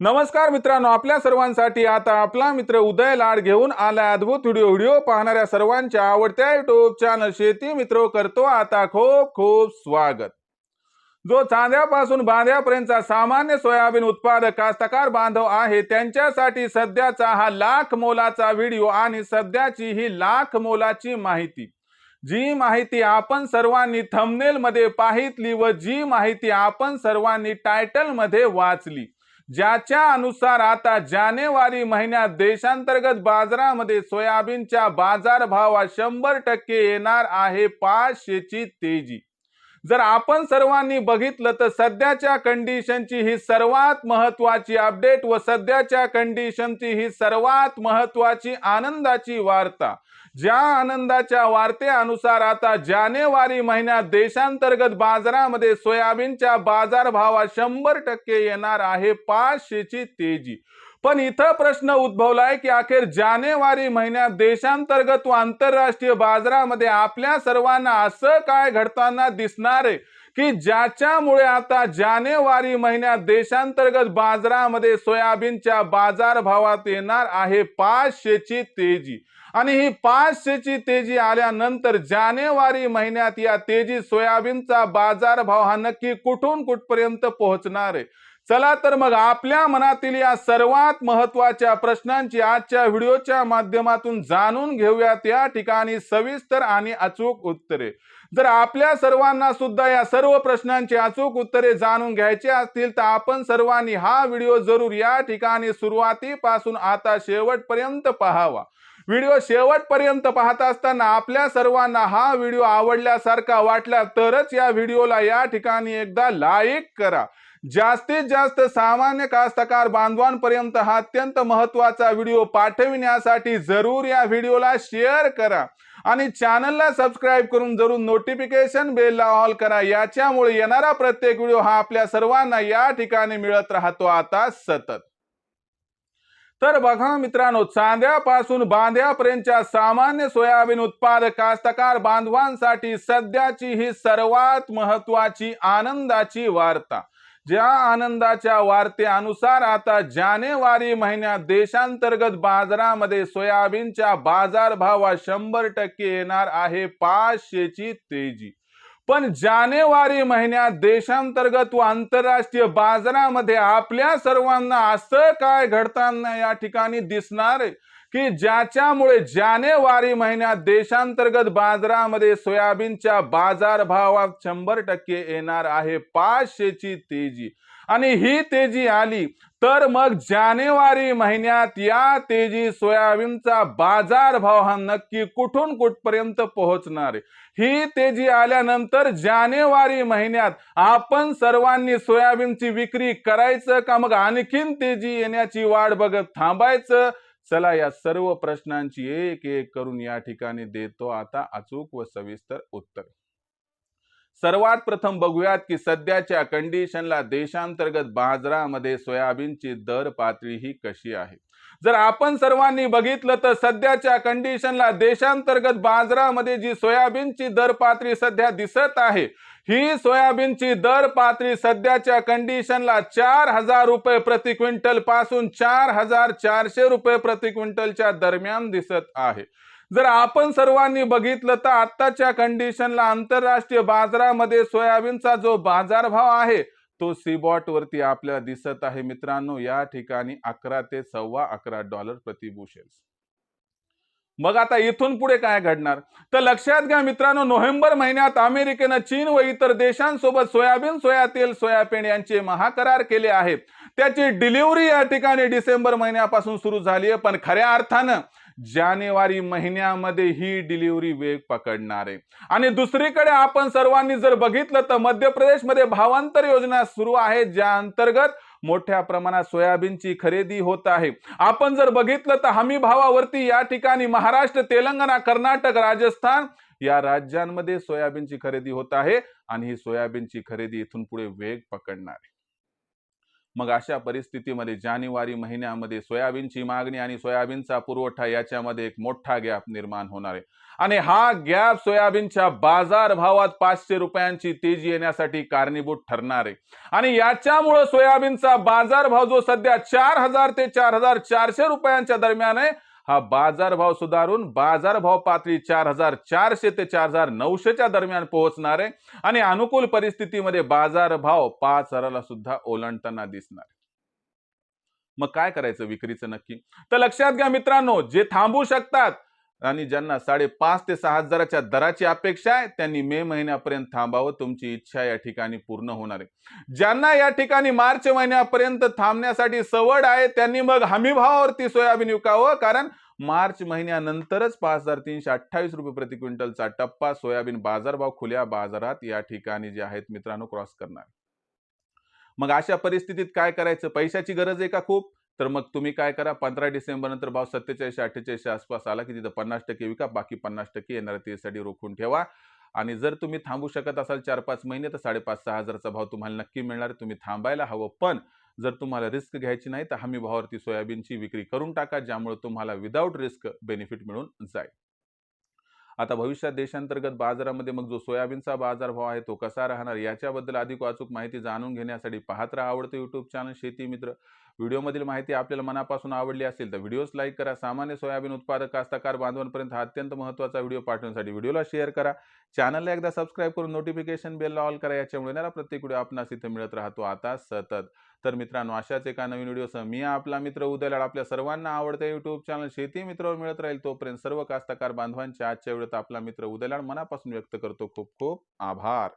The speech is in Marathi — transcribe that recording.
नमस्कार मित्रांनो, आपल्या सर्वांसाठी आता आपला मित्र उदय लाड घेऊन आला अद्भुत व्हिडिओ पाहणाऱ्या सर्वांच्या आवडत्या युट्यूब चॅनल शेती मित्र करतो आता खूप खूप स्वागत। जो चांद्यापासून बांध्यापर्यंतचा सामान्य सोयाबीन उत्पादक कास्तकार बांधव आहे त्यांच्यासाठी सध्याचा हा लाख मोलाचा व्हिडिओ आणि सध्याची ही लाख मोलाची माहिती, जी माहिती आपण सर्वांनी थंबनेल मध्ये पाहितली व जी माहिती आपण सर्वांनी टायटल मध्ये वाचली, ज्याच्या अनुसार आता जानेवारी महिन्यात देशांतर्गत बाजारामध्ये सोयाबीनच्या बाजारभावात 100% येणार आहे 500ची तेजी। जर आपण सर्वांनी बघितलं तर सध्याच्या कंडिशनची ही सर्वात महत्त्वाची अपडेट व सध्याच्या कंडिशनची ही सर्वात महत्त्वाची आनंदाची वार्ता, ज्या आनंदाच्या वार्तेनुसार आता जानेवारी महिन्यात देशांतर्गत बाजारामध्ये सोयाबीनच्या बाजारभावात 100% येणार आहे 500ची तेजी। पण इथं प्रश्न उद्भवलाय की अखेर जानेवारी महिन्यात देशांतर्गत व आंतरराष्ट्रीय बाजारामध्ये आपल्या सर्वांना असं काय घडताना दिसणार आहे की ज्याच्यामुळे आता जानेवारी महिन्यात देशांतर्गत बाजारामध्ये सोयाबीनच्या बाजारभावात येणार आहे 500ची तेजी। आणि ही 500ची तेजी आल्यानंतर जानेवारी महिन्यात या तेजी सोयाबीनचा बाजारभाव हा नक्की कुठून कुठपर्यंत पोहोचणार आहे। चला तर मग आपल्या मनातील या सर्वात महत्त्वाच्या प्रश्नांची आजच्या व्हिडिओच्या माध्यमातून जाणून घेऊयात या ठिकाणी सविस्तर आणि अचूक उत्तरे। जर आपल्या सर्वांना सुद्धा या सर्व प्रश्नांची अचूक उत्तरे जाणून घ्यायची असतील तर आपण सर्वांनी हा व्हिडिओ जरूर या ठिकाणी सुरुवातीपासून आता शेवटपर्यंत पाहावा। व्हिडिओ शेवटपर्यंत पाहत असताना आपल्या सर्वांना हा व्हिडिओ आवडल्यासारखा वाटला तरच या व्हिडिओला या ठिकाणी एकदा लाईक करा। जास्तीत जास्त सामान्य कास्तकार बांधवांपर्यंत हा अत्यंत महत्त्वाचा व्हिडिओ पाठविण्यासाठी जरूर या व्हिडिओला शेअर करा आणि चॅनलला सबस्क्राइब करून जरूर नोटिफिकेशन बेलला ऑल करा, याच्यामुळे येणारा प्रत्येक व्हिडिओ हा आपल्या सर्वांना या ठिकाणी मिळत राहतो आता सतत। तर बघा मित्रांनो, चांद्यापासून बांध्यापर्यंतच्या सामान्य सोयाबीन उत्पादक कास्तकार बांधवांसाठी सध्याची ही सर्वात महत्त्वाची आनंदाची वार्ता, ज्या आनंदाच्या वार्तेनुसार आता जानेवारी महिन्यात देशांतर्गत बाजारामध्ये सोयाबीनच्या बाजारभावात 100% येणार आहे 500ची तेजी। पण जानेवारी महिन्यात देशांतर्गत व आंतरराष्ट्रीय बाजारामध्ये आपल्या सर्वांना असं काय घडताना या ठिकाणी दिसणार आहे की ज्याच्यामुळे जानेवारी महिन्यात देशांतर्गत बाजारामध्ये सोयाबीनच्या बाजारभावात 100% येणार आहे 500ची तेजी। आणि ही तेजी आली तर मग जानेवारी महिन्यात या तेजी सोयाबीनचा बाजारभाव हा नक्की कुठून कुठपर्यंत पोहोचणार आहे। ही तेजी आल्यानंतर जानेवारी महिन्यात आपण सर्वांनी सोयाबीनची विक्री करायचं का मग आणखीन तेजी येण्याची वाट बघत थांबायचं? चला या सर्व प्रश्नांची एक एक करून या ठिकाणी देतो आता अचूक व सविस्तर उत्तर। सर्वात प्रथम बघूयात की सध्याच्या कंडिशनला देशांतर्गत बाजारामध्ये सोयाबीनची दर पातळी ही कशी आहे। जर आपण सर्वांनी बघितलं तर सध्याच्या कंडिशनला देशांतर्गत बाजारामध्ये जी सोयाबीनची दर पातळी सध्या दिसत आहे, ही सोयाबीनची दर पातळी सध्याच्या कंडिशनला 4000 रुपये प्रति क्विंटल पासून 4400 रुपये प्रति क्विंटलच्या दरम्यान दिसत आहे। जर आपण सर्वांनी बघितलं तर आत्ताच्या कंडिशनला आंतरराष्ट्रीय बाजारामध्ये सोयाबीनचा जो बाजारभाव आहे तो सीबॉट वरती आपल्याला दिसत आहे मित्रांनो, या ठिकाणी 11 ते $11.25 प्रति बुशेल। मग आता इथून पुढे काय घडणार तर लक्षात घ्या मित्रांनो, नोव्हेंबर महिन्यात अमेरिकेने चीन व इतर देशांसोबत सोयाबीन, सोया तेल, सोयाबीन यांचे महाकरार केले आहेत। त्याची डिलिव्हरी या ठिकाणी डिसेंबर महिन्यापासून सुरू झाली आहे, पण खऱ्या अर्थानं जानेवारी महिन्यामध्ये ही डिलिव्हरी वेग पकडणार आहे। आणि दुसरीकडे आपण सर्वांनी जर बघितलं तर मध्य प्रदेशमध्ये भावांतर योजना सुरू आहे, ज्या अंतर्गत मोठ्या प्रमाणात सोयाबीनची खरेदी होत आहे। आपण जर बघितलं तर हमी भावावरती या ठिकाणी महाराष्ट्र, तेलंगणा, कर्नाटक, राजस्थान या राज्यांमध्ये सोयाबीनची खरेदी होत आहे आणि ही सोयाबीनची खरेदी इथून पुढे वेग पकडणार आहे। मग अशा परिस्थितीमध्ये जानेवारी महिन्यामध्ये सोयाबीनची मागणी आणि सोयाबीनचा पुरवठा याच्यामध्ये एक मोठा गॅप निर्माण होणार आहे आणि हा गॅप सोयाबीनच्या बाजारभावात 500 रुपयांची तेजी येण्यासाठी कारणीभूत ठरणार आहे आणि याच्यामुळे सोयाबीनचा बाजारभाव जो सध्या 4,000 ते 4,400 रुपयांच्या दरम्यान आहे, हा बाजारभाव सुधारून बाजारभाव पातळी 4,400 ते 4,900च्या दरम्यान पोहोचणार आहे आणि अनुकूल परिस्थितीमध्ये बाजारभाव 5,000ला सुद्धा ओलांडताना दिसणार. मग काय करायचं विक्रीचं नक्की? तर लक्षात घ्या मित्रांनो, जे थांबू शकतात आणि ज्यांना 5,500 ते 6,000च्या दराची अपेक्षा आहे त्यांनी मे महिन्यापर्यंत थांबावं. तुमची इच्छा या ठिकाणी पूर्ण होणार आहे. ज्यांना या ठिकाणी मार्च महिन्यापर्यंत थांबण्यासाठी सवड आहे त्यांनी मग हमी भावावरती सोयाबीन विकावं, कारण मार्च महिन्यानंतरच 5,328 रुपये प्रति क्विंटलचा टप्पा सोयाबीन बाजारभाव खुल्या बाजारात या ठिकाणी जे आहेत मित्रांनो क्रॉस करणार. मग अशा परिस्थितीत काय करायचं? पैशाची गरज आहे का खूप? तर मग तुम्ही काय करा, 15 डिसेंबर नंतर भाव 47-48 आसपास आला की तिथं 50% विका, बाकी 50% येणाऱ्या तेजीसाठी रोखून ठेवा. आणि जर तुम्ही थांबू शकत असाल 4-5 महिने तर 5,500-6,000 हजारचा भाव तुम्हाला नक्की मिळणार. तुम्ही थांबायला हवं, पण जर तुम्हाला रिस्क घ्यायची नाही तर हमी भावावरती सोयाबीनची विक्री करून टाका, ज्यामुळे तुम्हाला विदाऊट रिस्क बेनिफिट मिळून जाईल. आता भविष्यात देशांतर्गत बाजारामध्ये मग जो सोयाबीनचा बाजारभाव आहे तो कसा राहणार याच्याबद्दल अधिक अचूक माहिती जाणून घेण्यासाठी पाहत राहा आवडतं युट्यूब चॅनल शेती मित्र. व्हिडिओमधील माहिती आपल्याला मनापासून आवडली असेल तर व्हिडिओस लाईक करा. सामान्य सोयाबीन उत्पादक कास्तकार बांधवांपर्यंत हा अत्यंत महत्त्वाचा व्हिडिओ पाठवण्यासाठी व्हिडिओला शेअर करा. चॅनलला एकदा सबस्क्राईब करून नोटिफिकेशन बेलला ऑल करा. याच्यामुळे येणारा प्रत्येक व्हिडिओ आपणास इथे मिळत राहतो आता सतत. तर मित्रांनो, अशाच एका नवीन व्हिडिओसह मी आपला मित्र उदय लाड आपल्या सर्वांना आवडत्या युट्यूब चॅनल शेती मित्रावर मिळत राहील. तोपर्यंत सर्व कास्तकार बांधवांच्या आजच्या व्हिडिओत आपला मित्र उदय लाड मनापासून व्यक्त करतो खूप खूप आभार.